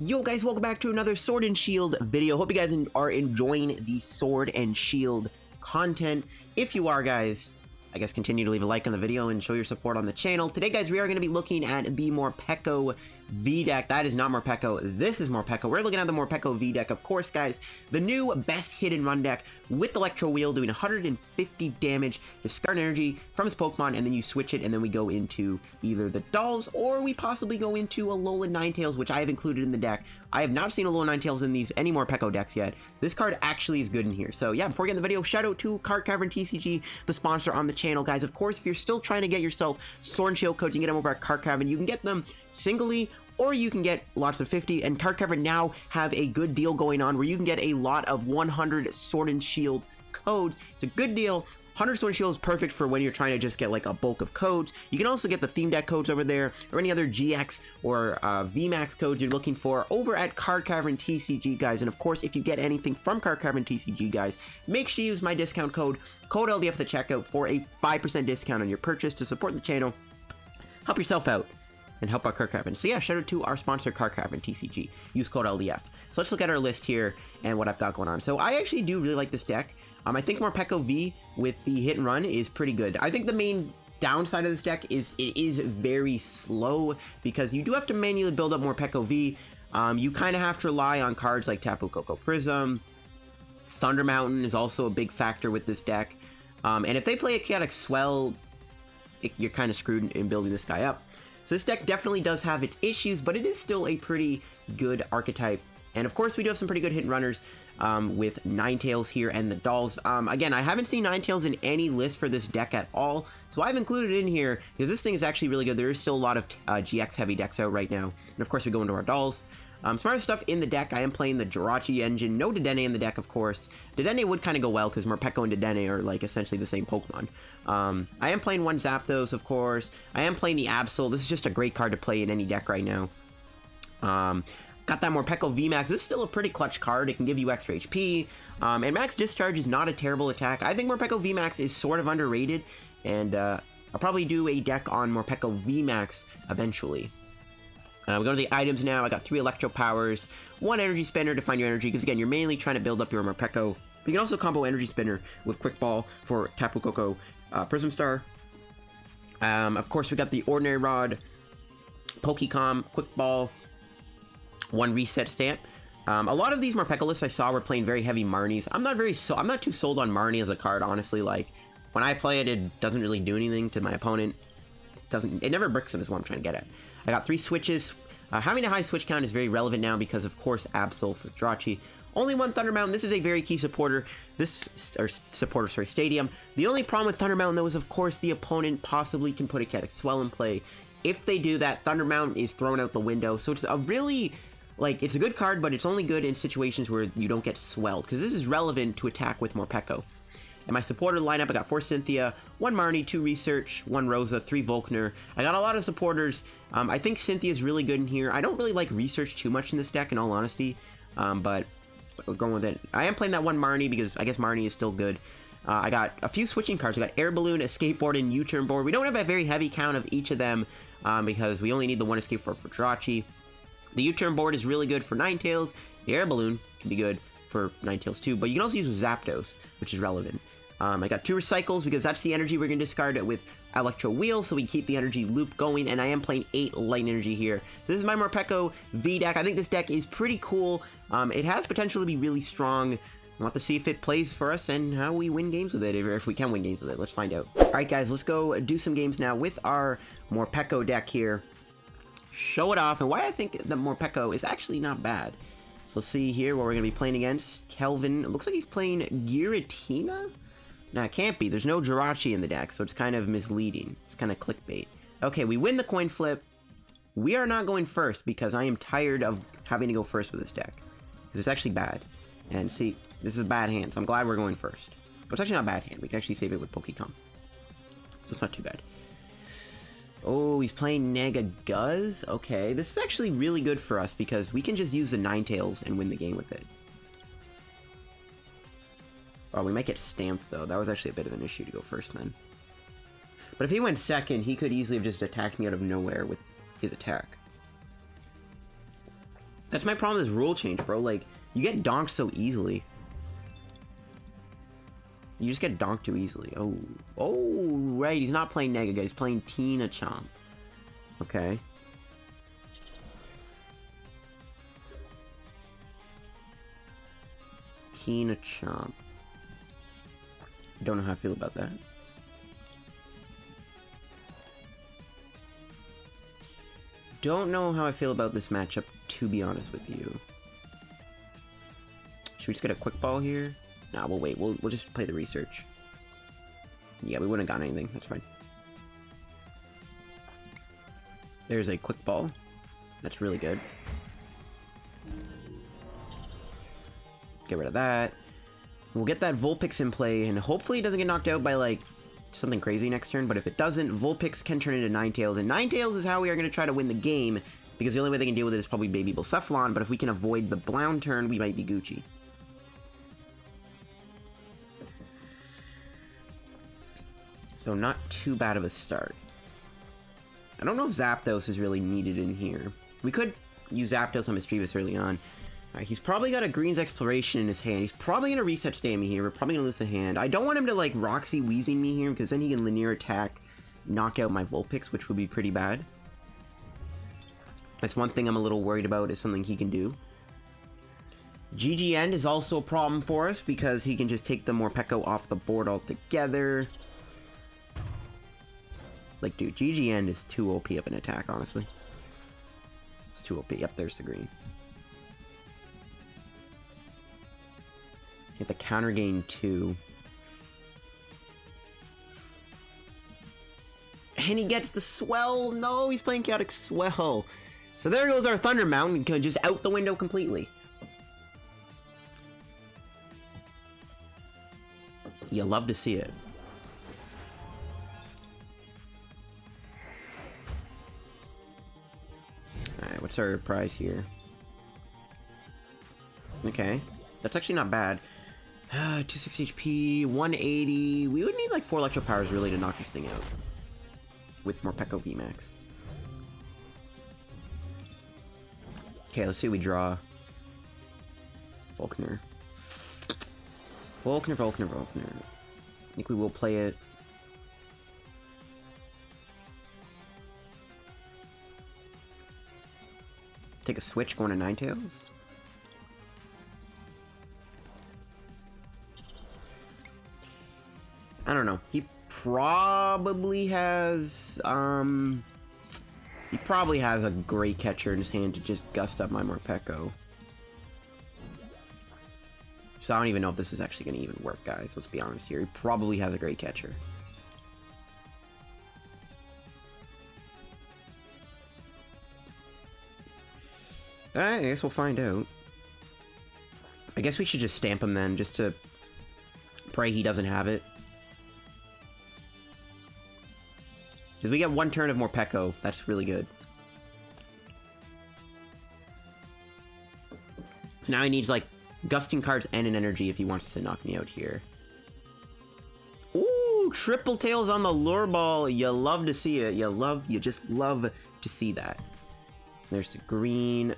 Yo guys, welcome back to another Sword and Shield video. Hope you guys are enjoying the Sword and Shield content. If you are, guys, I guess continue to leave a like on the video and show your support on the channel. Today, guys, we are going to be looking at the Morpeko V deck. That is not Morpeko. This is Morpeko. We're looking at the Morpeko V deck, of course, guys. The new best hit and run deck with Electro Wheel doing 150 damage, discard energy from his Pokemon, and then you switch it, and then we go into either the Dolls, or we possibly go into Alolan Ninetales, which I have included in the deck. I have not seen Alolan Ninetales in any Morpeko decks yet. This card actually is good in here. So yeah, before we get in the video, shout out to Card Cavern TCG, the sponsor on the channel, guys. Of course, if you're still trying to get yourself Sword and Shield codes, you can get them over at Card Cavern. You can get them singly, or you can get lots of 50, and Card Cavern now have a good deal going on where you can get a lot of 100 Sword and Shield codes. It's a good deal. 100 Sword and Shield is perfect for when you're trying to just get like a bulk of codes. You can also get the theme deck codes over there, or any other GX or VMAX codes you're looking for over at Card Cavern TCG, guys. And of course, if you get anything from Card Cavern TCG, guys, make sure you use my discount code LDF at the checkout for a 5% discount on your purchase to support the channel. Help yourself out and help out Card Cavern. So yeah, shout out to our sponsor, Card Cavern TCG. Use code LDF. So let's look at our list here and what I've got going on. So I actually do really like this deck. I think Morpeko V with the hit and run is pretty good. I think the main downside of this deck is it is very slow, because you do have to manually build up Morpeko V. You kind of have to rely on cards like Tapu Koko Prism. Thunder Mountain is also a big factor with this deck. And if they play a Chaotic Swell, you're kind of screwed in building this guy up. So this deck definitely does have its issues, but it is still a pretty good archetype. And of course, we do have some pretty good hit and runners with Ninetales here and the Dolls. Again, I haven't seen Ninetales in any list for this deck at all, so I've included it in here because this thing is actually really good. There is still a lot of GX heavy decks out right now. And of course, we go into our Dolls. Some other stuff in the deck, I am playing the Jirachi engine. No Dedenne in the deck, of course. Dedenne would kind of go well because Morpeko and Dedenne are like essentially the same Pokemon. I am playing one Zapdos, of course. I am playing the Absol. This is just a great card to play in any deck right now. Got that Morpeko VMAX. This is still a pretty clutch card. It can give you extra HP. And Max Discharge is not a terrible attack. I think Morpeko VMAX is sort of underrated. And I'll probably do a deck on Morpeko VMAX eventually. We go to the items now. I got 3 Electro Powers, 1 Energy Spinner to find your energy, because again, you're mainly trying to build up your Morpeko. But you can also combo Energy Spinner with Quick Ball for Tapu Koko Prism Star. Of course, we got the Ordinary Rod, Pokecom, Quick Ball, 1 Reset Stamp. A lot of these Morpeko lists I saw were playing very heavy Marnies. I'm not too sold on Marnie as a card, honestly. Like, when I play it, it doesn't really do anything to my opponent. It never bricks him is what I'm trying to get at. I got 3 switches. Having a high switch count is very relevant now because, of course, Absol for Jirachi. Only 1 Thunder Mountain. This is a very key supporter. Stadium. The only problem with Thunder Mountain, though, is, of course, the opponent possibly can put a Chaotic Swell in play. If they do that, Thunder Mountain is thrown out the window. So it's a really, like, it's a good card, but it's only good in situations where you don't get swelled, because this is relevant to attack with Morpeko. In my supporter lineup, I got 4 Cynthia, 1 Marnie, 2 Research, 1 Rosa, 3 Volkner. I got a lot of supporters. I think Cynthia is really good in here. I don't really like Research too much in this deck, in all honesty, but we're going with it. I am playing that 1 Marnie because I guess Marnie is still good. I got a few switching cards. I got Air Balloon, Escape Board, and U-Turn Board. We don't have a very heavy count of each of them because we only need the 1 Escape Board for Jirachi. The U-Turn Board is really good for Ninetales. The Air Balloon can be good for Ninetales too, but you can also use with Zapdos, which is relevant. I got 2 Recycles because that's the energy we're going to discard it with Electro Wheel, so we keep the energy loop going, and I am playing 8 Lightning Energy here. So this is my Morpeko V deck. I think this deck is pretty cool. It has potential to be really strong. I want to see if it plays for us and how we win games with it, or if we can win games with it. Let's find out. Alright guys, let's go do some games now with our Morpeko deck here. Show it off, and why I think the Morpeko is actually not bad. So let's see here what we're going to be playing against. Kelvin, it looks like he's playing Giratina? No, it can't be. There's no Jirachi in the deck, so it's kind of misleading. It's kind of clickbait. Okay, we win the coin flip. We are not going first because I am tired of having to go first with this deck. Because it's actually bad. And see, this is a bad hand, so I'm glad we're going first. But it's actually not a bad hand. We can actually save it with Pokecom. So it's not too bad. Oh, he's playing Nega Guzz? Okay, this is actually really good for us because we can just use the Ninetales and win the game with it. Oh, we might get stamped, though. That was actually a bit of an issue to go first, then. But if he went second, he could easily have just attacked me out of nowhere with his attack. That's my problem with this rule change, bro. Like, you get donked so easily. You just get donked too easily. Oh. Oh, right. He's not playing Nega, guys. He's playing Tina Chomp. Okay. Tina Chomp. Don't know how I feel about that. Don't know how I feel about this matchup, to be honest with you. Should we just get a quick ball here? Nah, we'll wait. We'll just play the research. Yeah, we wouldn't have got anything. That's fine. There's a quick ball. That's really good. Get rid of that. We'll get that Vulpix in play, and hopefully it doesn't get knocked out by, like, something crazy next turn. But if it doesn't, Vulpix can turn into Ninetales, and Ninetales is how we are going to try to win the game, because the only way they can deal with it is probably Baby Bullcephalon, but if we can avoid the Blound turn, we might be Gucci. So not too bad of a start. I don't know if Zapdos is really needed in here. We could use Zapdos on Mischievous early on. Alright, he's probably got a Green's Exploration in his hand. He's probably going to Reset Stamp me here. We're probably going to lose the hand. I don't want him to, like, Roxy Wheezing me here, because then he can linear attack, knock out my Vulpix, which would be pretty bad. That's one thing I'm a little worried about, is something he can do. GGN is also a problem for us, because he can just take the Morpeko off the board altogether. Like, dude, GGN is too OP of an attack, honestly. It's too OP. Yep, there's the green. Hit the counter gain 2. And he gets the Swell. No, he's playing Chaotic Swell. So there goes our Thunder Mountain, just out the window completely. You love to see it. Alright, what's our prize here? Okay, that's actually not bad. 26 HP, 180. We would need like 4 Electro Powers really to knock this thing out. With Morpeko VMAX. Okay, let's see what we draw. Volkner. Volkner. I think we will play it. Take a switch going to Ninetales. I don't know. He probably has a great catcher in his hand to just gust up my Morpeko. So I don't even know if this is actually going to even work, guys. Let's be honest here. He probably has a great catcher. Alright, I guess we'll find out. I guess we should just stamp him then, just to pray he doesn't have it. Because we get 1 turn of Morpeko. That's really good. So now he needs, like, gusting cards and an energy if he wants to knock me out here. Ooh, triple tails on the lure ball. You love to see it. You just love to see that. There's the green.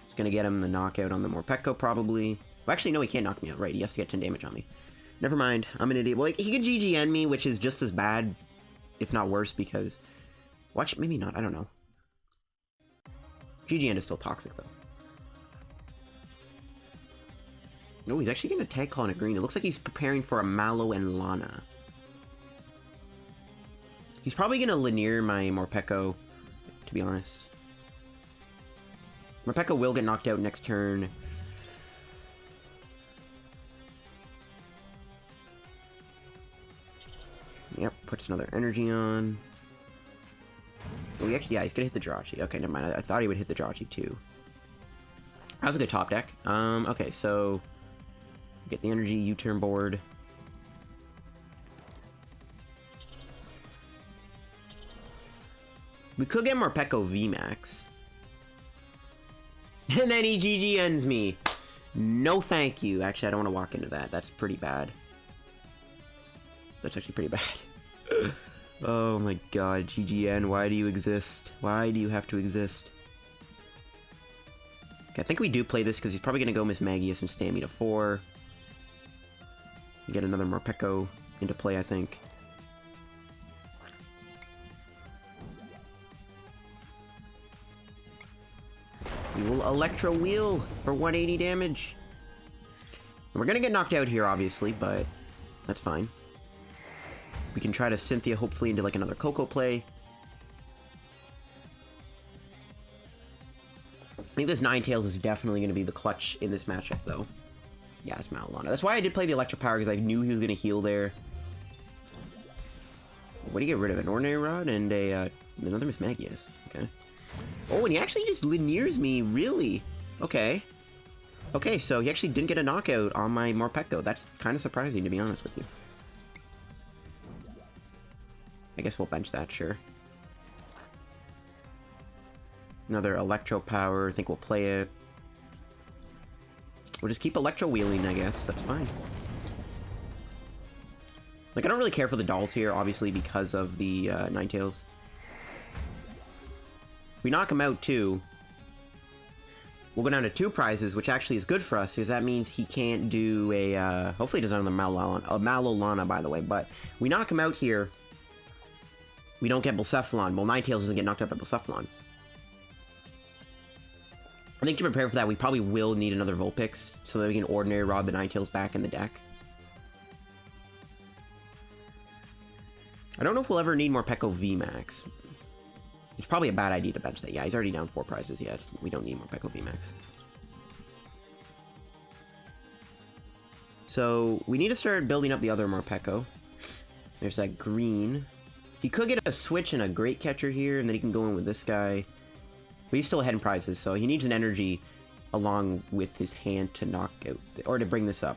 It's gonna get him the knockout on the Morpeko, probably. Well, actually, no, he can't knock me out. Right, he has to get 10 damage on me. Never mind. I'm an idiot. Well, he could GGN me, which is just as bad, if not worse, because... Watch, maybe not. I don't know. GGN is still toxic, though. No, he's actually going to tag call on a green. It looks like he's preparing for a Mallow and Lana. He's probably going to linear my Morpeko, to be honest. Morpeko will get knocked out next turn. Yep, puts another energy on. Oh, he actually, yeah, he's going to hit the Jirachi. Okay, never mind. I thought he would hit the Jirachi, too. That was a good top deck. Okay, so... Get the energy, U-Turn Board. We could get Morpeko VMAX. And then he GGNs me. No thank you. Actually, I don't want to walk into that. That's pretty bad. That's actually pretty bad. Oh my god, GGN, why do you exist? Why do you have to exist? Okay, I think we do play this because he's probably going to go Miss Magius and stand me to 4. Get another Morpeko into play, I think. We will Electro Wheel for 180 damage. And we're going to get knocked out here, obviously, but that's fine. We can try to Cynthia, hopefully, into like another Koko play. I think this Ninetales is definitely going to be the clutch in this matchup, though. Yeah, it's Malolana. That's why I did play the Electropower, because I knew he was going to heal there. What do you get rid of? An Ordinary Rod and a another Miss Magius. Okay. Oh, and he actually just linears me, really? Okay. Okay, so he actually didn't get a knockout on my Morpeko. That's kind of surprising, to be honest with you. I guess we'll bench that, sure. Another Electropower. I think we'll play it. We'll just keep Electro Wheeling, I guess. That's fine. Like, I don't really care for the dolls here, obviously, because of the Ninetales. If we knock him out, too, we'll go down to 2 prizes, which actually is good for us, because that means he can't do a, hopefully he doesn't have the Malolana, by the way, but we knock him out here, we don't get Blacephalon. Well, Ninetales doesn't get knocked out by Blacephalon. I think to prepare for that, we probably will need another Vulpix, so that we can Ordinary Rod the Ninetales back in the deck. I don't know if we'll ever need Morpeko VMAX. It's probably a bad idea to bench that. Yeah, he's already down 4 prizes. Yeah, we don't need Morpeko VMAX. So, we need to start building up the other Morpeko. There's that green. He could get a Switch and a Great Catcher here, and then he can go in with this guy. But he's still ahead in prizes, so he needs an energy along with his hand to knock out, or to bring this up.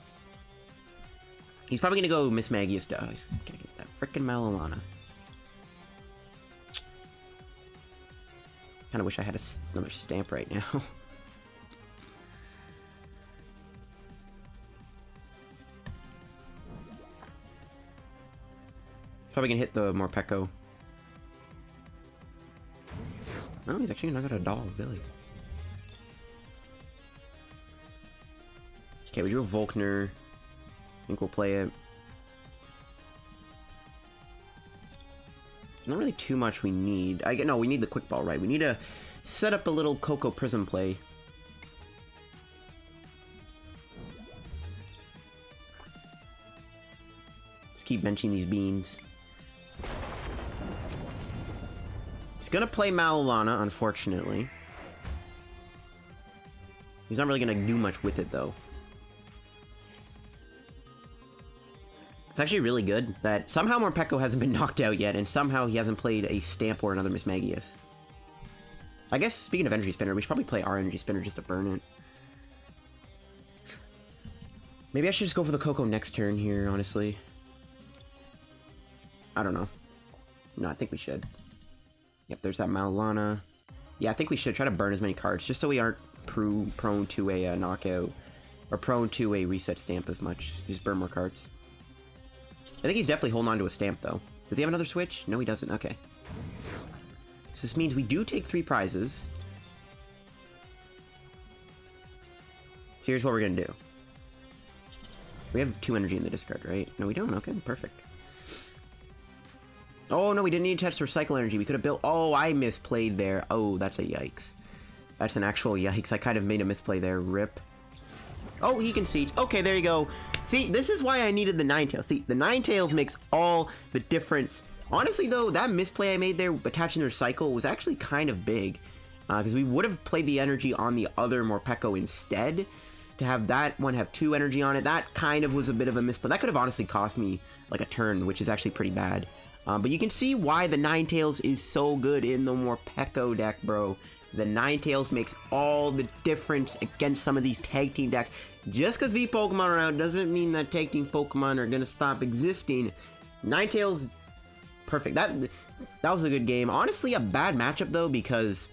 He's probably going to go Miss Magius. Oh, he's going to get that frickin' Malolana. Kind of wish I had another stamp right now. Probably going to hit the Morpeko. Oh, he's actually not got a doll, really. Okay, we do a Volkner. I think we'll play it. Not really too much we need. No, we need the Quick Ball, right? We need to set up a little Koko Prism play. Just keep benching these beams. He's gonna play Malolana, unfortunately. He's not really gonna do much with it, though. It's actually really good that somehow Morpeko hasn't been knocked out yet, and somehow he hasn't played a Stamp or another Miss Magius. I guess, speaking of Energy Spinner, we should probably play our Energy Spinner just to burn it. Maybe I should just go for the Koko next turn here, honestly. I don't know. No, I think we should. Yep, there's that Malolana. Yeah, I think we should try to burn as many cards, just so we aren't prone to a knockout, or prone to a reset stamp as much. Just burn more cards. I think he's definitely holding on to a stamp, though. Does he have another Switch? No, he doesn't. Okay. So this means we do take 3 prizes. So here's what we're going to do. We have 2 energy in the discard, right? No, we don't. Okay, perfect. Oh, no, we didn't need to touch Recycle Energy. We could have built... Oh, I misplayed there. Oh, that's a yikes. That's an actual yikes. I kind of made a misplay there. Rip. Oh, he concedes. Okay, there you go. See, this is why I needed the Ninetales. See, the Ninetales makes all the difference. Honestly, though, that misplay I made there, attaching the Recycle, was actually kind of big. Because we would have played the energy on the other Morpeko instead. To have that one have 2 energy on it, that kind of was a bit of a misplay. That could have honestly cost me, like, a turn, which is actually pretty bad. But you can see why the Ninetales is so good in the Morpeko deck, bro. The Ninetales makes all the difference against some of these tag team decks. Just because V Pokemon are around doesn't mean that tag team Pokemon are going to stop existing. Ninetales, perfect. That was a good game. Honestly, a bad matchup, though, because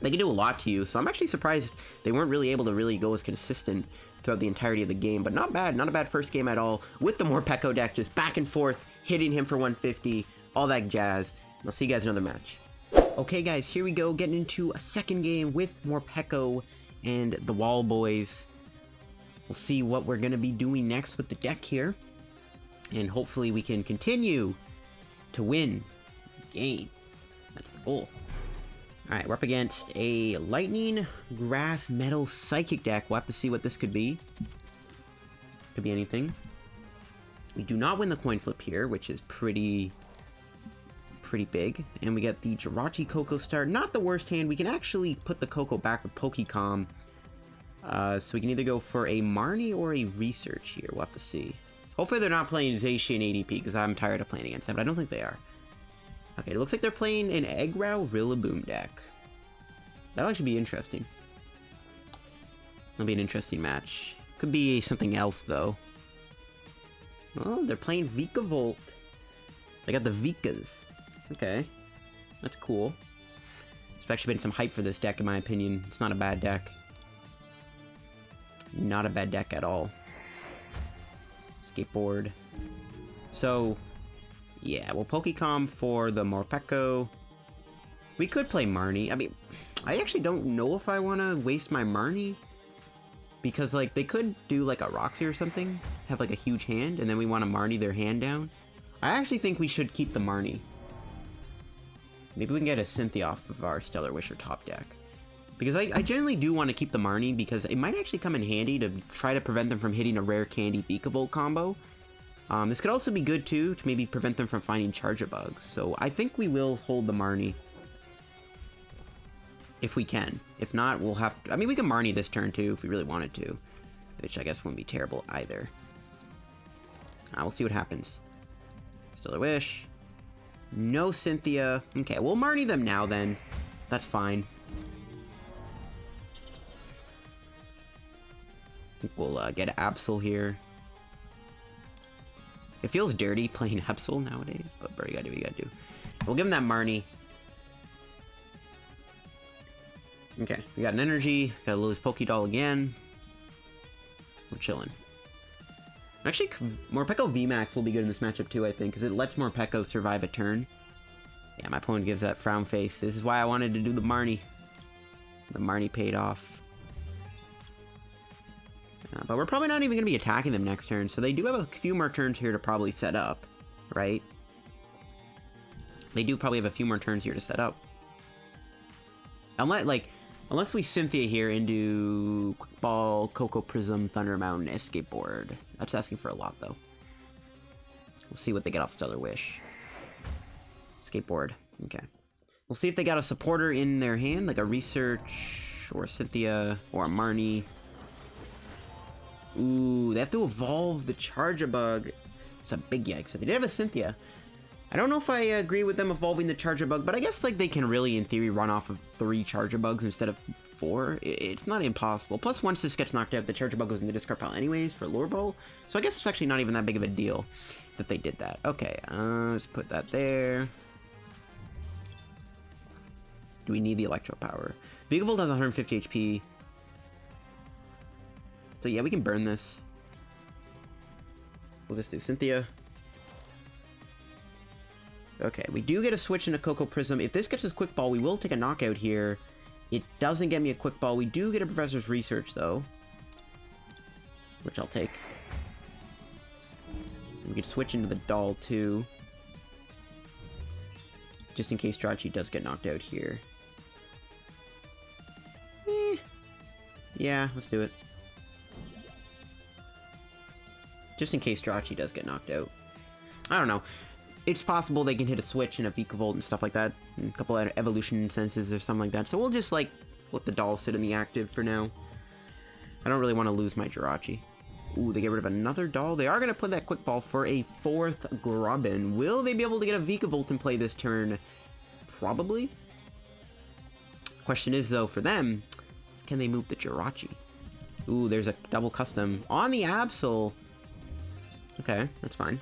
they can do a lot to you. So I'm actually surprised they weren't really able to really go as consistent throughout the entirety of the game. But not bad. Not a bad first game at all. With the Morpeko deck, just back and forth, hitting him for 150, all that jazz. I'll see you guys in another match. Okay, guys, here we go. Getting into a second game with Morpeko and the Wall Boys. We'll see what we're going to be doing next with the deck here. And hopefully we can continue to win games. That's the goal. Alright, we're up against a Lightning, Grass, Metal, Psychic deck. We'll have to see what this could be. Could be anything. We do not win the coin flip here, which is pretty big. And we get the Jirachi Koko start. Not the worst hand. We can actually put the Koko back with Pokecom. So we can either go for a Marnie or a Research here. We'll have to see. Hopefully they're not playing Zacian ADP, because I'm tired of playing against them, but I don't think they are. Okay, it looks like they're playing an Eggrow Rillaboom deck. That'll actually be interesting. That'll be an interesting match. Could be something else, though. Oh, they're playing Vikavolt. They got the Vikas. Okay. That's cool. There's actually been some hype for this deck, in my opinion. It's not a bad deck. Not a bad deck at all. Escape Board. So, yeah, well, Pokecom for the Morpeko. We could play Marnie. I mean, I actually don't know if I want to waste my Marnie. Because, like, they could do, like, a Roxy or something. Have, like, a huge hand, and then we want to Marnie their hand down. I actually think we should keep the Marnie. Maybe we can get a Cynthia off of our Stellar Wish or top deck. Because I generally do want to keep the Marnie, because it might actually come in handy to try to prevent them from hitting a Rare Candy Vikavolt combo. This could also be good, too, to maybe prevent them from finding Charjabugs. So I think we will hold the Marnie. If we can. If not, we'll have to... I mean, we can Marnie this turn, too, if we really wanted to. Which I guess wouldn't be terrible, either. We'll see what happens. Stellar Wish. No Cynthia. Okay, we'll Marnie them now, then. That's fine. I think we'll get Absol here. It feels dirty playing Absol nowadays, but we gotta do what we gotta do. We'll give him that Marnie. Okay, we got an Energy, got Lily's Pokédoll again. We're chilling. Actually, Morpeko VMAX will be good in this matchup too, I think, because it lets Morpeko survive a turn. Yeah, my opponent gives that frown face. This is why I wanted to do the Marnie. The Marnie paid off. But we're probably not even going to be attacking them next turn, so they do have a few more turns here to probably set up, right? They do probably have a few more turns here to set up. Unless we Cynthia here into Quick Ball, Koko Prism, Thunder Mountain, Escape Board. That's asking for a lot, though. We'll see what they get off Stellar Wish. Escape Board. Okay. We'll see if they got a supporter in their hand, like a Research, or a Cynthia, or a Marnie. Ooh, they have to evolve the Charjabug. It's a big yikes. So they did have a Cynthia. I don't know if I agree with them evolving the Charjabug, but I guess like they can really, in theory, run off of 3 Charjabugs instead of 4. It's not impossible. Plus, once this gets knocked out, the Charjabug goes in the discard pile anyways for Lure Ball. So I guess it's actually not even that big of a deal that they did that. Okay, let's put that there. Do we need the Electropower? Vikavolt has 150 HP. So yeah, we can burn this. We'll just do Cynthia. Okay, we do get a switch into Koko Prism. If this gets us Quick Ball, we will take a knockout here. It doesn't get me a Quick Ball. We do get a Professor's Research, though. Which I'll take. We can switch into the Doll, too. Just in case Jirachi does get knocked out here. Yeah, let's do it. Just in case Jirachi does get knocked out. I don't know. It's possible they can hit a switch and a Vikavolt and stuff like that. And a couple of evolution senses or something like that. So we'll just, like, let the Doll sit in the active for now. I don't really want to lose my Jirachi. Ooh, they get rid of another Doll. They are going to put that Quick Ball for a 4th Grubbin. Will they be able to get a Vikavolt in play this turn? Probably. Question is, though, for them, can they move the Jirachi? Ooh, there's a double custom on the Absol. Okay, that's fine.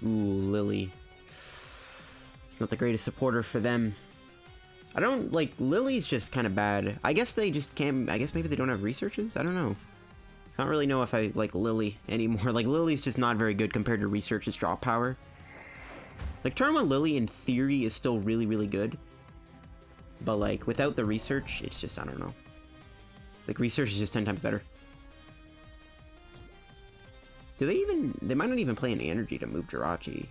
Ooh, Lillie. It's not the greatest supporter for them. I don't, like, Lillie's just kind of bad. I guess they just can't, I guess maybe they don't have researches? I don't know. I don't really know if I like Lillie anymore. Like, Lillie's just not very good compared to Research's drop power. Like, turn 1 Lillie, in theory, is still really, really good. But like without the research, it's just, I don't know. Like research is just 10 times better. Do they even, they might not even play an energy to move Jirachi.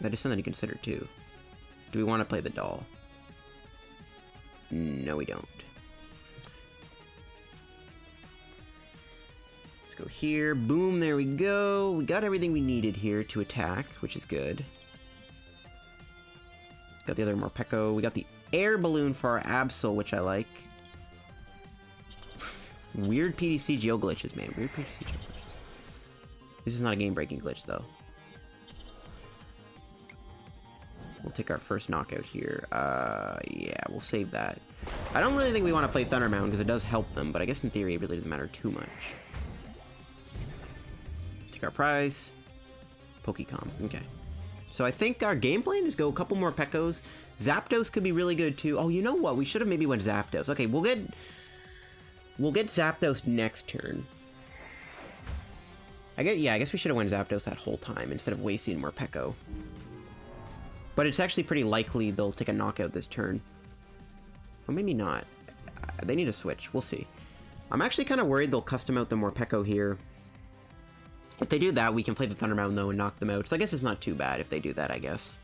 That is something to consider too. Do we want to play the doll? No, we don't. Let's go here. Boom, there we go. We got everything we needed here to attack, which is good. Got the other Morpeko. We got the Air Balloon for our Absol, which I like. Weird PTCGO glitches, man. Weird PTCGO glitches. This is not a game-breaking glitch, though. We'll take our first knockout here. Yeah, we'll save that. I don't really think we want to play Thunder Mountain because it does help them, but I guess in theory it really doesn't matter too much. Take our prize. Pokecom. Okay. So I think our game plan is go a couple more Pekos. Zapdos could be really good too. Oh, you know what? We should have maybe went Zapdos. Okay, we'll get Zapdos next turn. I guess we should have went Zapdos that whole time instead of wasting Morpeko. But it's actually pretty likely they'll take a knockout this turn. Or maybe not. They need a switch. We'll see. I'm actually kind of worried they'll custom out the Morpeko here. If they do that, we can play the Thunder Mountain, though, and knock them out. So I guess it's not too bad if they do that, I guess.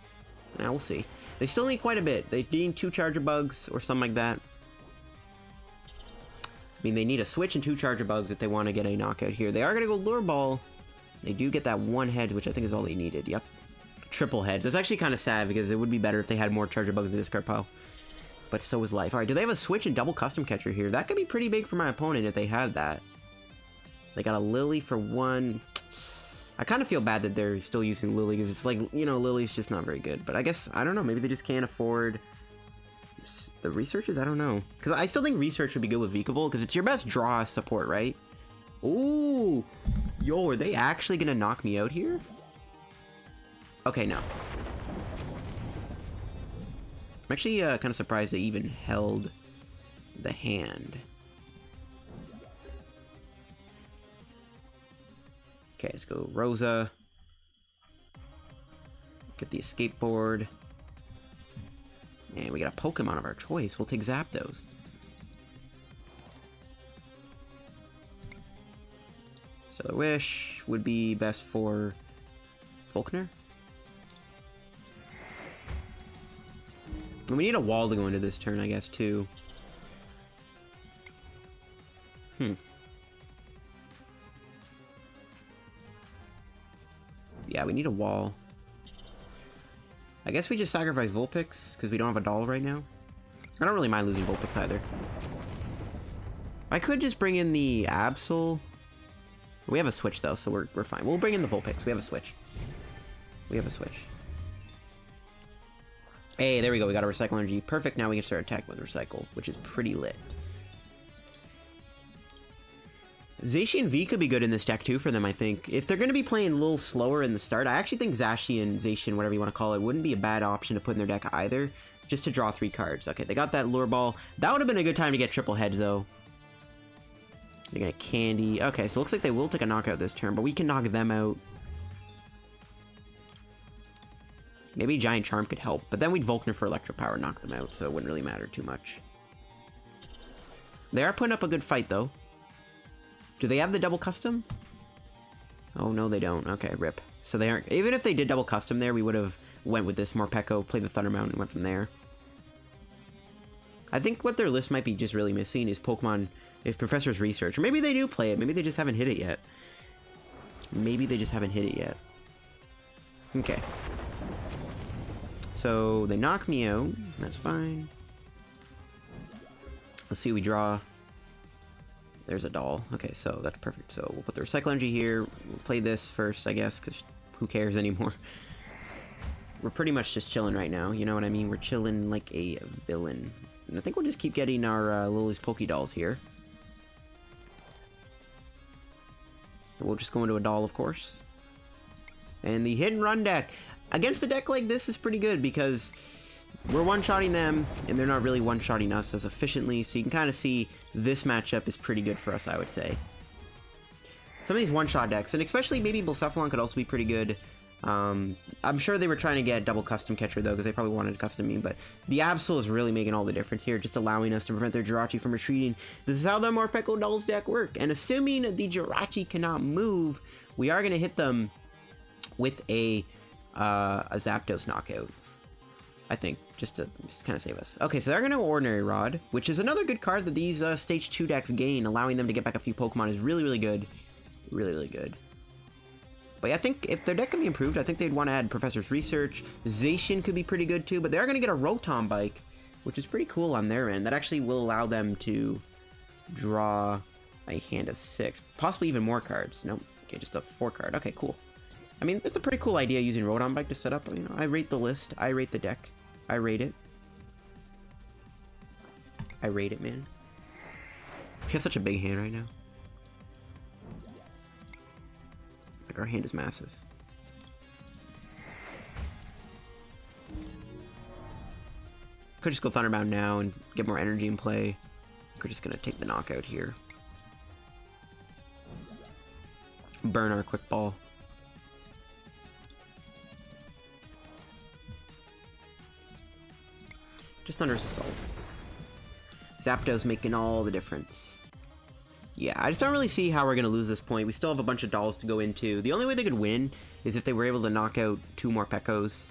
Now, we'll see. They still need quite a bit. They need 2 Charger Bugs or something like that. I mean, they need a switch and 2 Charger Bugs if they want to get a knockout here. They are going to go Lure Ball. They do get that 1 head, which I think is all they needed. Yep. Triple heads. That's actually kind of sad because it would be better if they had more Charger Bugs in the discard pile. But so is life. Alright, do they have a switch and double custom catcher here? That could be pretty big for my opponent if they had that. They got a Lillie for 1. I kind of feel bad that they're still using Lillie because it's like, you know, Lillie's just not very good. But I guess, I don't know, maybe they just can't afford the researches? I don't know. Because I still think research would be good with Vikavolt because it's your best draw support, right? Ooh! Yo, are they actually going to knock me out here? Okay, no. I'm actually kind of surprised they even held the hand. Okay, let's go Rosa. Get the Escape Board. And we got a Pokemon of our choice. We'll take Zapdos. Stellar Wish would be best for Volkner. And we need a wall to go into this turn, I guess, too. Yeah, we need a wall. I guess we just sacrifice Vulpix, because we don't have a doll right now. I don't really mind losing Vulpix either. I could just bring in the Absol. We have a switch, though, so we're fine. We'll bring in the Vulpix. We have a switch. We have a switch. Hey, there we go. We got a Recycle Energy. Perfect. Now we can start attacking with Recycle, which is pretty lit. Zacian V could be good in this deck, too, for them, I think. If they're going to be playing a little slower in the start, I actually think Zacian, whatever you want to call it, wouldn't be a bad option to put in their deck either, just to draw 3 cards. Okay, they got that Lure Ball. That would have been a good time to get triple heads, though. They're going to Candy. Okay, so it looks like they will take a knockout this turn, but we can knock them out. Maybe Giant Charm could help, but then we'd Volkner for Electropower and knock them out, so it wouldn't really matter too much. They are putting up a good fight, though. Do they have the double custom? Oh, no, they don't. Okay, rip. So they aren't... Even if they did double custom there, we would have went with this Morpeko, played the Thunder Mountain, and went from there. I think what their list might be just really missing is Pokemon, if Professor's Research. Or maybe they do play it. Maybe they just haven't hit it yet. Maybe they just haven't hit it yet. Okay. So they knock me out. That's fine. Let's see what we draw. There's a doll. Okay, so that's perfect. So we'll put the Recycle Energy here. We'll play this first, I guess, because who cares anymore? We're pretty much just chilling right now. You know what I mean? We're chilling like a villain. And I think we'll just keep getting our Lillie's Pokédolls here. We'll just go into a doll, of course. And the Hit and Run deck. Against a deck like this is pretty good because we're one-shotting them, and they're not really one-shotting us as efficiently, so you can kind of see this matchup is pretty good for us, I would say. Some of these one-shot decks, and especially maybe Blacephalon could also be pretty good. I'm sure they were trying to get double custom catcher though, because they probably wanted to custom me, but the Absol is really making all the difference here, just allowing us to prevent their Jirachi from retreating. This is how the Morpeko Dolls deck work, and assuming the Jirachi cannot move, we are going to hit them with a Zapdos knockout, I think, just to kind of save us. Okay, so they're going to Ordinary Rod, which is another good card that these Stage 2 decks gain, allowing them to get back a few Pokemon is really, really good. Really, really good. But yeah, I think if their deck can be improved, I think they'd want to add Professor's Research. Zacian could be pretty good too, but they're going to get a Rotom Bike, which is pretty cool on their end. That actually will allow them to draw a hand of 6, possibly even more cards. Nope, okay, just a 4 card. Okay, cool. I mean, it's a pretty cool idea using Rotom Bike to set up. You know, I rate the list. I rate the deck. I rate it. I rate it, man. We have such a big hand right now. Like, our hand is massive. Could just go Thunderbound now and get more energy in play. We're just gonna take the knockout here. Burn our Quick Ball. Just Thunderous Assault. Zapdos making all the difference. Yeah, I just don't really see how we're going to lose this point. We still have a bunch of dolls to go into. The only way they could win is if they were able to knock out 2 more Morpekos.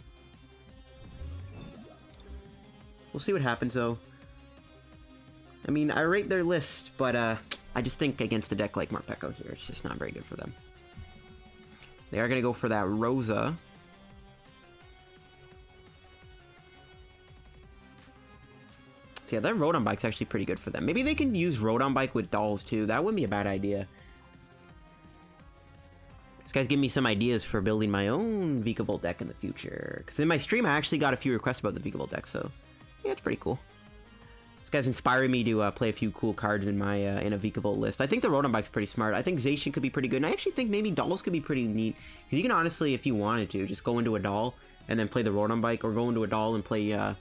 We'll see what happens, though. I mean, I rate their list, but I just think against a deck like Morpeko here, it's just not very good for them. They are going to go for that Rosa. So yeah, that Rotom Bike's actually pretty good for them. Maybe they can use Rotom Bike with dolls too. That wouldn't be a bad idea. This guy's giving me some ideas for building my own Vikavolt deck in the future. Because in my stream, I actually got a few requests about the Vikavolt deck, so yeah, it's pretty cool. This guy's inspiring me to play a few cool cards in my in a Vikavolt list. I think the Rotom Bike's pretty smart. I think Zacian could be pretty good. And I actually think maybe dolls could be pretty neat. Because you can honestly, if you wanted to, just go into a doll and then play the Rotom Bike, or go into a doll and play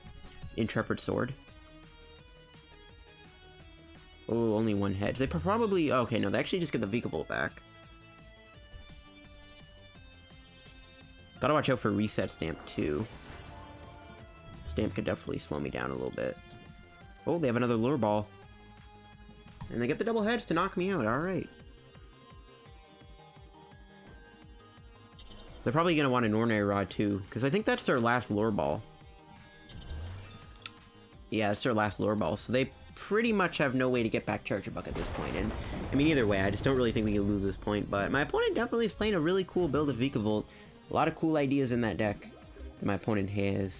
Intrepid Sword. Oh, only 1 hedge. They probably... Okay, no, they actually just get the Vikavolt back. Gotta watch out for Reset Stamp, too. Stamp could definitely slow me down a little bit. Oh, they have another Lure Ball. And they get the double hedge to knock me out. Alright. They're probably gonna want an Ordinary Rod, too. Because I think that's their last Lure Ball. Yeah, it's their last Lure Ball. So they pretty much have no way to get back Charger Buck at this point. And I mean, either way, I just don't really think we can lose this point. But my opponent definitely is playing a really cool build of Vikavolt. A lot of cool ideas in that deck that my opponent has.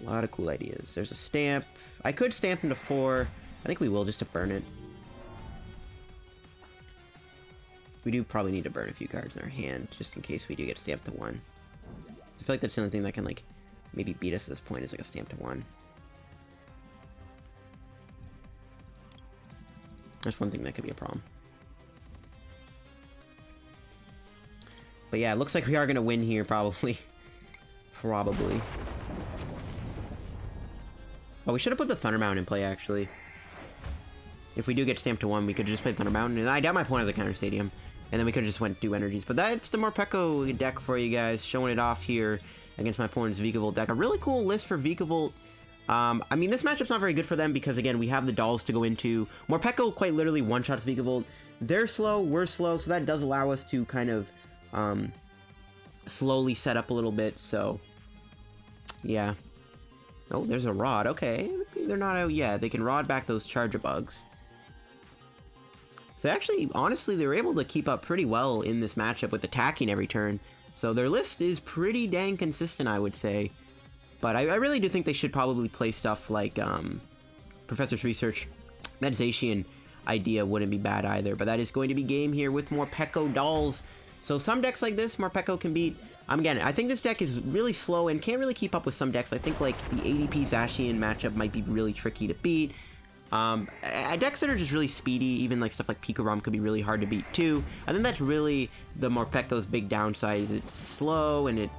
A lot of cool ideas. There's a Stamp. I could Stamp him to 4. I think we will, just to burn it. We do probably need to burn a few cards in our hand, just in case we do get Stamped to 1. I feel like that's the only thing that can, like, maybe beat us at this point, is like a Stamp to 1. That's one thing that could be a problem. But yeah, it looks like we are going to win here, probably. Probably. Oh, we should have put the Thunderbound in play, actually. If we do get Stamped to 1, we could just play Thunderbound. And I doubt my opponent has a Counter Stadium. And then we could have just went do energies. But that's the Morpeko deck for you guys. Showing it off here against my opponent's Vikavolt deck. A really cool list for Vikavolt. I mean, this matchup's not very good for them because, again, we have the dolls to go into. Morpeko quite literally one-shots Vikavolt. They're slow, we're slow, so that does allow us to kind of slowly set up a little bit, so yeah. Oh, there's a Rod. Okay, they're not out yet. They can Rod back those Charger Bugs. So actually, honestly, they were able to keep up pretty well in this matchup with attacking every turn. So their list is pretty dang consistent, I would say. But I really do think they should probably play stuff like Professor's Research. That Zacian idea wouldn't be bad either. But that is going to be game here with Morpeko dolls. So some decks like this, Morpeko can beat. Again, I think this deck is really slow and can't really keep up with some decks. I think like the ADP Zacian matchup might be really tricky to beat. Decks that are just really speedy, even like stuff like Pikarom could be really hard to beat too. I think that's really the Morpeko's big downside, is it's slow and it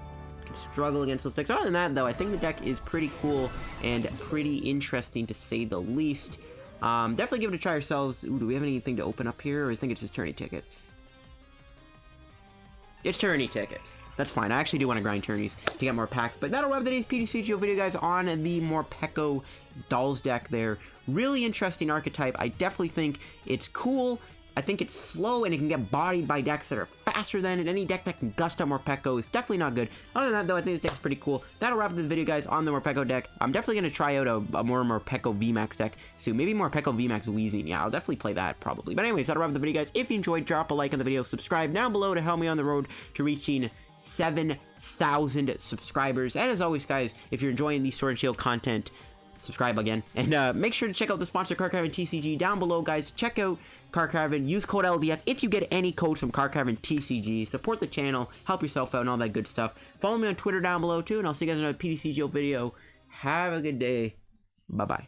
can struggle against those decks. Other than that though, I think the deck is pretty cool and pretty interesting to say the least. Definitely give it a try yourselves. Ooh, do we have anything to open up here, or I think it's just tourney tickets? It's tourney tickets. That's fine. I actually do want to grind tourneys to get more packs. But that'll wrap today's PTCGO video, guys, on the Morpeko Dolls deck there. Really interesting archetype. I definitely think it's cool. I think it's slow and it can get bodied by decks that are faster than it. Any deck that can gust up Morpeko is definitely not good. Other than that, though, I think this deck's pretty cool. That'll wrap up the video, guys, on the Morpeko deck. I'm definitely going to try out a more Morpeko VMAX deck soon. Maybe Morpeko VMAX Wheezing. Yeah, I'll definitely play that, probably. But anyways, that'll wrap up the video, guys. If you enjoyed, drop a like on the video. Subscribe down below to help me on the road to reaching 7,000 subscribers. And as always, guys, if you're enjoying the Sword and Shield content, subscribe again. And make sure to check out the sponsor, Card Caravan TCG, down below, guys. Check out Card Caravan. Use code LDF if you get any codes from Card Caravan TCG. Support the channel, help yourself out, and all that good stuff. Follow me on Twitter down below, too, and I'll see you guys in another PTCGO video. Have a good day. Bye-bye.